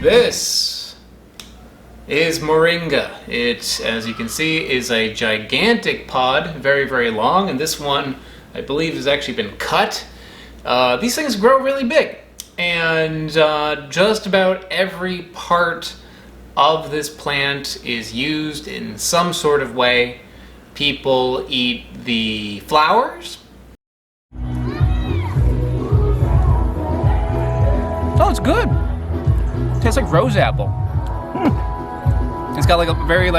This is Moringa. It, as you can see, is a gigantic pod, very, very long, and this one, I believe, has actually been cut. These things grow really big, and just about every part of this plant is used in some sort of way. People eat the flowers. Oh, it's good. Tastes like rose apple. It's got like a very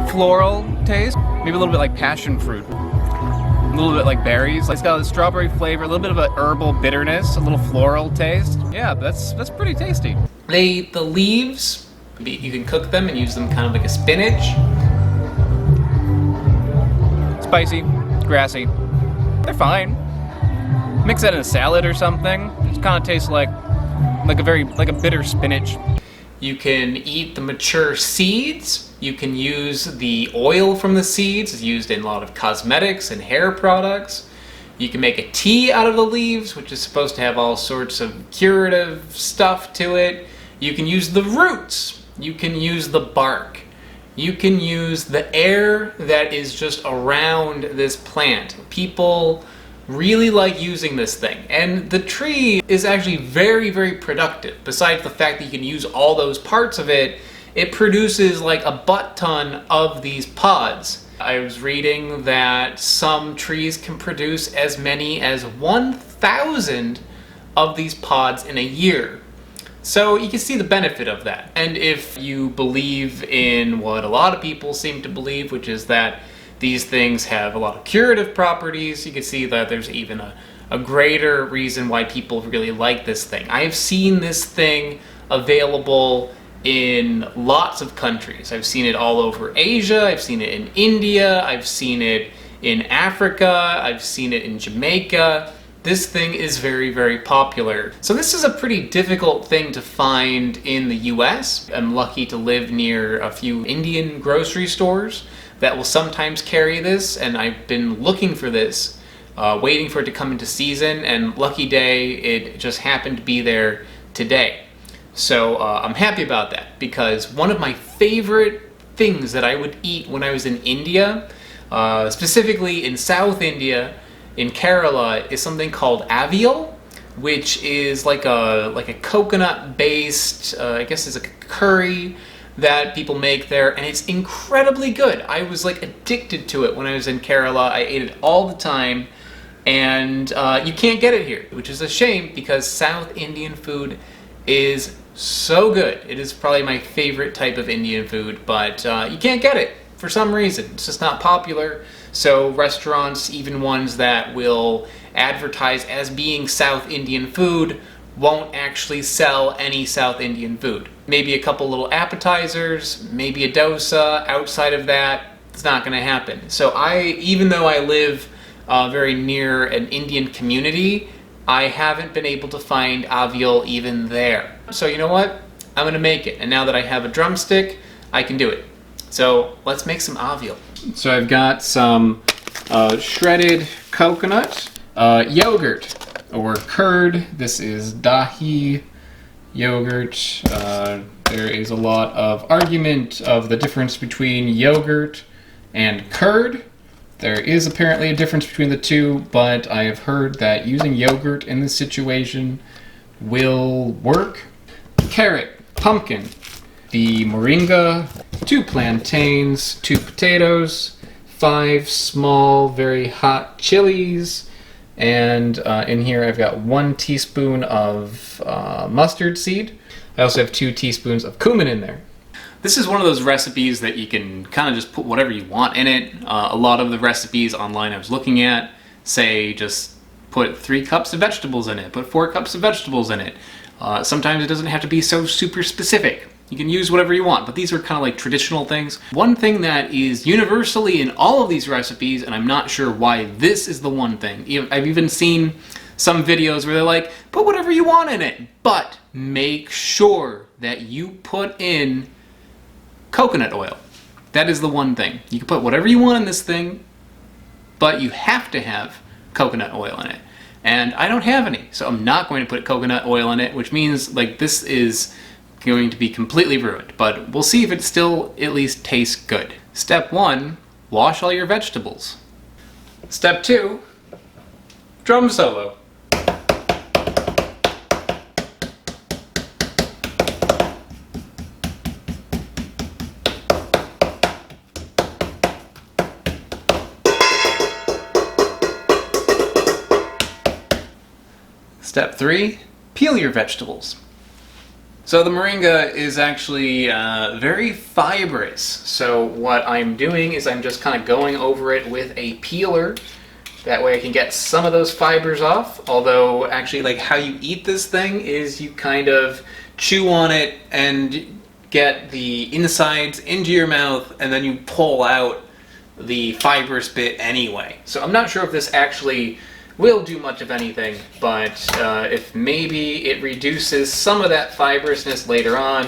floral taste, maybe a little bit like passion fruit, a little bit like berries. It's got a strawberry flavor, a little bit of a herbal bitterness, a little floral taste. Yeah, that's pretty tasty. The leaves, you can cook them and use them kind of like a spinach. Spicy, grassy. They're fine. Mix that in a salad or something. It kind of tastes like a bitter spinach. You can eat the mature seeds. You can use the oil from the seeds. It's used in a lot of cosmetics and hair products. You can make a tea out of the leaves, which is supposed to have all sorts of curative stuff to it. You can use the roots. You can use the bark. You can use the air that is just around this plant. People really like using this thing, and the tree is actually very, very productive. Besides the fact that you can use all those parts of it, it produces like a butt ton of these pods. I was reading that some trees can produce as many as 1,000 of these pods in a year. So you can see the benefit of that. And if you believe in what a lot of people seem to believe, which is that these things have a lot of curative properties, you can see that there's even a greater reason why people really like this thing. I've seen this thing available in lots of countries. I've seen it all over Asia, I've seen it in India, I've seen it in Africa, I've seen it in Jamaica. This thing is very, very popular. So this is a pretty difficult thing to find in the US. I'm lucky to live near a few Indian grocery stores that will sometimes carry this, and I've been looking for this, waiting for it to come into season, and lucky day, it just happened to be there today. So I'm happy about that, because one of my favorite things that I would eat when I was in India, specifically in South India, in Kerala, is something called Avial, which is like a coconut-based, I guess it's a curry that people make there, and it's incredibly good. I was like addicted to it when I was in Kerala. I ate it all the time, and you can't get it here, which is a shame because South Indian food is so good. It is probably my favorite type of Indian food, but you can't get it for some reason. It's just not popular. So restaurants, even ones that will advertise as being South Indian food, won't actually sell any South Indian food. Maybe a couple little appetizers, maybe a dosa. Outside of that, it's not going to happen. So even though I live very near an Indian community, I haven't been able to find avial even there. So you know what? I'm going to make it. And now that I have a drumstick, I can do it. So let's make some avial. So I've got some shredded coconut, yogurt or curd. This is dahi yogurt. There is a lot of argument of the difference between yogurt and curd. There is apparently a difference between the two, but I have heard that using yogurt in this situation will work. Carrot, pumpkin, the moringa, 2 plantains, 2 potatoes, 5 small, very hot chilies, and in here I've got 1 teaspoon of mustard seed. I also have 2 teaspoons of cumin in there. This is one of those recipes that you can kind of just put whatever you want in it. A lot of the recipes online I was looking at say just put 3 cups of vegetables in it, put 4 cups of vegetables in it. Sometimes it doesn't have to be so super specific. You can use whatever you want, but these are kind of like traditional things. One thing that is universally in all of these recipes, and I'm not sure why this is the one thing, I've even seen some videos where they're like, put whatever you want in it, but make sure that you put in coconut oil. That is the one thing. You can put whatever you want in this thing, but you have to have coconut oil in it. And I don't have any, so I'm not going to put coconut oil in it, which means like this is going to be completely ruined, but we'll see if it still at least tastes good. Step 1, wash all your vegetables. Step 2, drum solo. Step 3, peel your vegetables. So the moringa is actually very fibrous. So what I'm doing is I'm just kind of going over it with a peeler. That way I can get some of those fibers off. Although actually, like, how you eat this thing is you kind of chew on it and get the insides into your mouth, and then you pull out the fibrous bit anyway. So I'm not sure if this actually will do much of anything, but if maybe it reduces some of that fibrousness later on,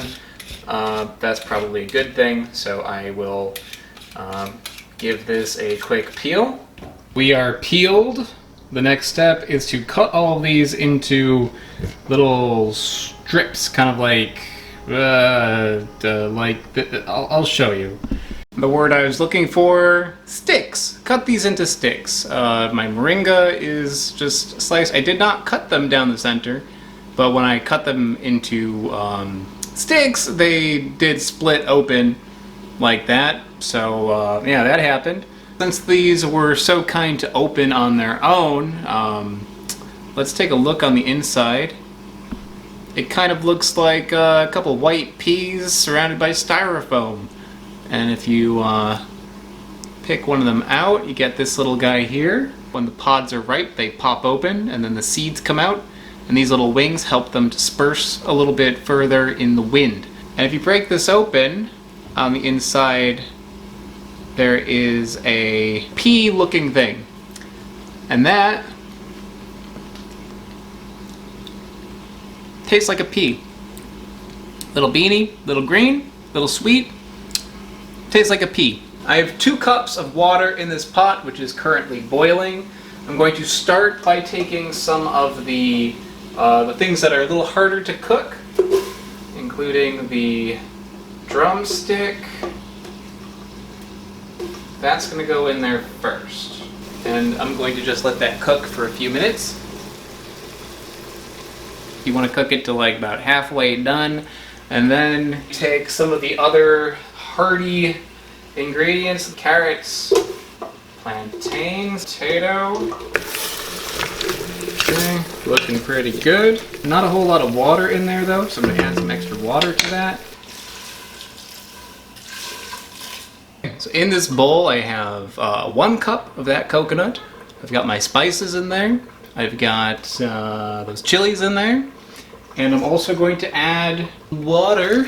that's probably a good thing. So I will give this a quick peel. We are peeled. The next step is to cut all of these into little strips, kind of like I'll show you. The word I was looking for, sticks. Cut these into sticks. My moringa is just sliced. I did not cut them down the center, but when I cut them into sticks, they did split open like that. So yeah, that happened. Since these were so kind to open on their own, let's take a look on the inside. It kind of looks like a couple white peas surrounded by styrofoam. And if you pick one of them out, you get this little guy here. When the pods are ripe, they pop open, and then the seeds come out, and these little wings help them disperse a little bit further in the wind. And if you break this open, on the inside there is a pea-looking thing. And that tastes like a pea. Little beany, little green, little sweet. Tastes like a pea. I have 2 cups of water in this pot, which is currently boiling. I'm going to start by taking some of the things that are a little harder to cook, including the drumstick. That's going to go in there first. And I'm going to just let that cook for a few minutes. You want to cook it to like about halfway done, and then take some of the other hearty ingredients: carrots, plantains, potato. Okay, looking pretty good. Not a whole lot of water in there though, so I'm going to add some extra water to that. So in this bowl I have 1 cup of that coconut. I've got my spices in there. I've got those chilies in there. And I'm also going to add water.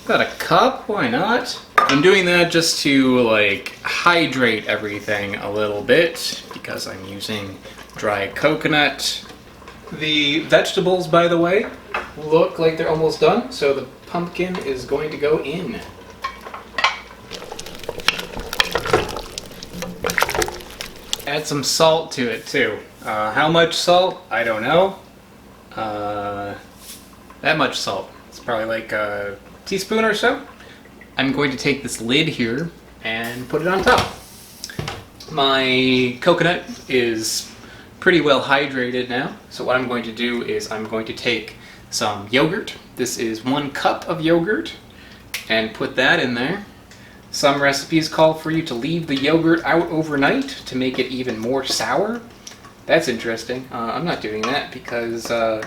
Got a cup, why not? I'm doing that just to like hydrate everything a little bit because I'm using dry coconut. The vegetables, by the way, look like they're almost done, so the pumpkin is going to go in. Add some salt to it too. How much salt? I don't know. That much salt. It's probably like a teaspoon or so. I'm going to take this lid here and put it on top. My coconut is pretty well hydrated now, so what I'm going to do is I'm going to take some yogurt. This is 1 cup of yogurt, and put that in there. Some recipes call for you to leave the yogurt out overnight to make it even more sour. That's interesting. I'm not doing that because, I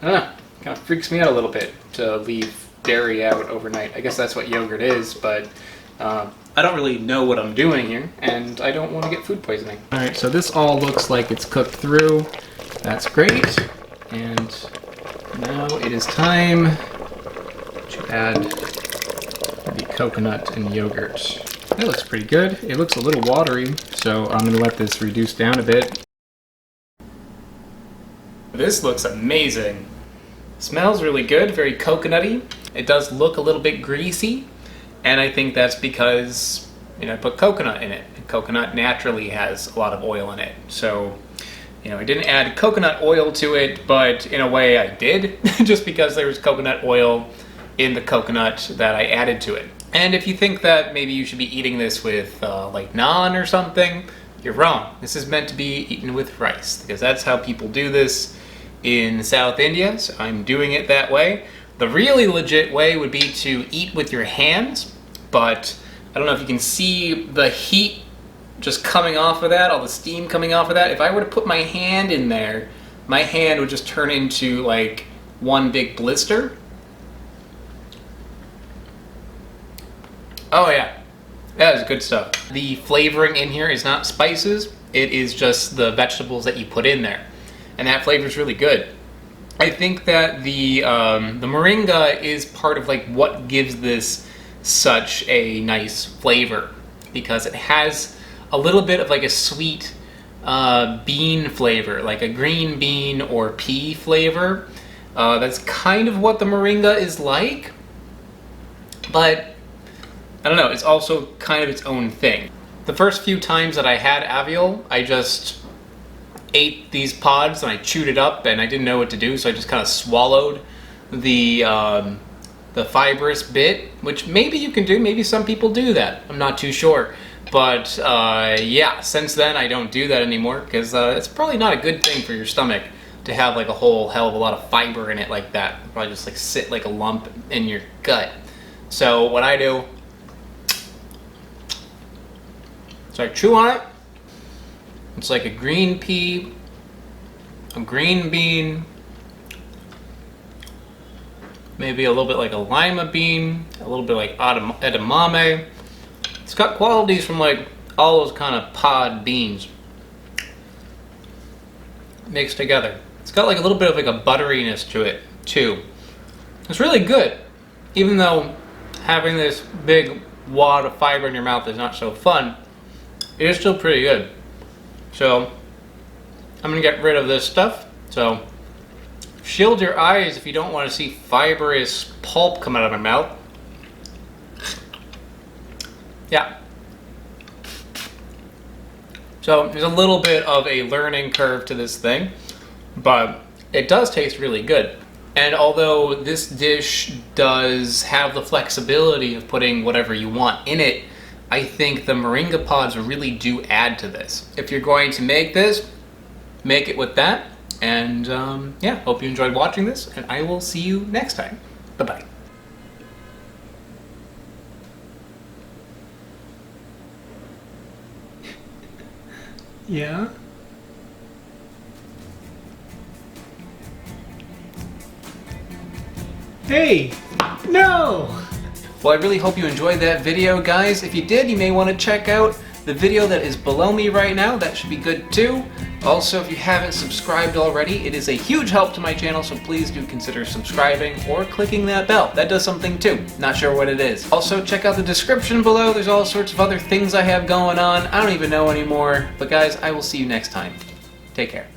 don't know, it kind of freaks me out a little bit to leave dairy out overnight. I guess that's what yogurt is, but I don't really know what I'm doing here, and I don't want to get food poisoning. Alright, so this all looks like it's cooked through. That's great. And now it is time to add the coconut and yogurt. That looks pretty good. It looks a little watery, so I'm going to let this reduce down a bit. This looks amazing. Smells really good, very coconutty. It does look a little bit greasy, and I think that's because, you know, I put coconut in it. And coconut naturally has a lot of oil in it. So You know, I didn't add coconut oil to it, but in a way I did, just because there was coconut oil in the coconut that I added to it. And if you think that maybe you should be eating this with like naan or something, you're wrong. This is meant to be eaten with rice, because that's how people do this in South India, so I'm doing it that way. The really legit way would be to eat with your hands, but I don't know if you can see the heat just coming off of that, all the steam coming off of that. If I were to put my hand in there, my hand would just turn into like one big blister. Oh yeah, that is good stuff. The flavoring in here is not spices, it is just the vegetables that you put in there. And that flavor is really good. I think that the Moringa is part of like what gives this such a nice flavor, because it has a little bit of like a sweet bean flavor, like a green bean or pea flavor. That's kind of what the Moringa is like, but I don't know, it's also kind of its own thing. The first few times that I had Avial, I just ate these pods and I chewed it up and I didn't know what to do, so I just kind of swallowed the fibrous bit, which maybe you can do, maybe some people do that, I'm not too sure. But yeah, since then I don't do that anymore, because it's probably not a good thing for your stomach to have like a whole hell of a lot of fiber in it like that. It'll probably just like sit like a lump in your gut. So what I do, so I chew on it. It's like a green pea, a green bean, maybe a little bit like a lima bean, a little bit like edamame. It's got qualities from like all those kind of pod beans mixed together. It's got like a little bit of like a butteriness to it too. It's really good, even though having this big wad of fiber in your mouth is not so fun. It is still pretty good. So I'm gonna get rid of this stuff. So shield your eyes if you don't want to see fibrous pulp come out of my mouth. Yeah. So there's a little bit of a learning curve to this thing, but it does taste really good. And although this dish does have the flexibility of putting whatever you want in it, I think the Moringa pods really do add to this. If you're going to make this, make it with that. And yeah, hope you enjoyed watching this, and I will see you next time. Bye-bye. Yeah? Hey! No! Well, I really hope you enjoyed that video, guys. If you did, you may want to check out the video that is below me right now. That should be good too. Also, if you haven't subscribed already, it is a huge help to my channel, so please do consider subscribing or clicking that bell. That does something too. Not sure what it is. Also, check out the description below. There's all sorts of other things I have going on. I don't even know anymore. But guys, I will see you next time. Take care.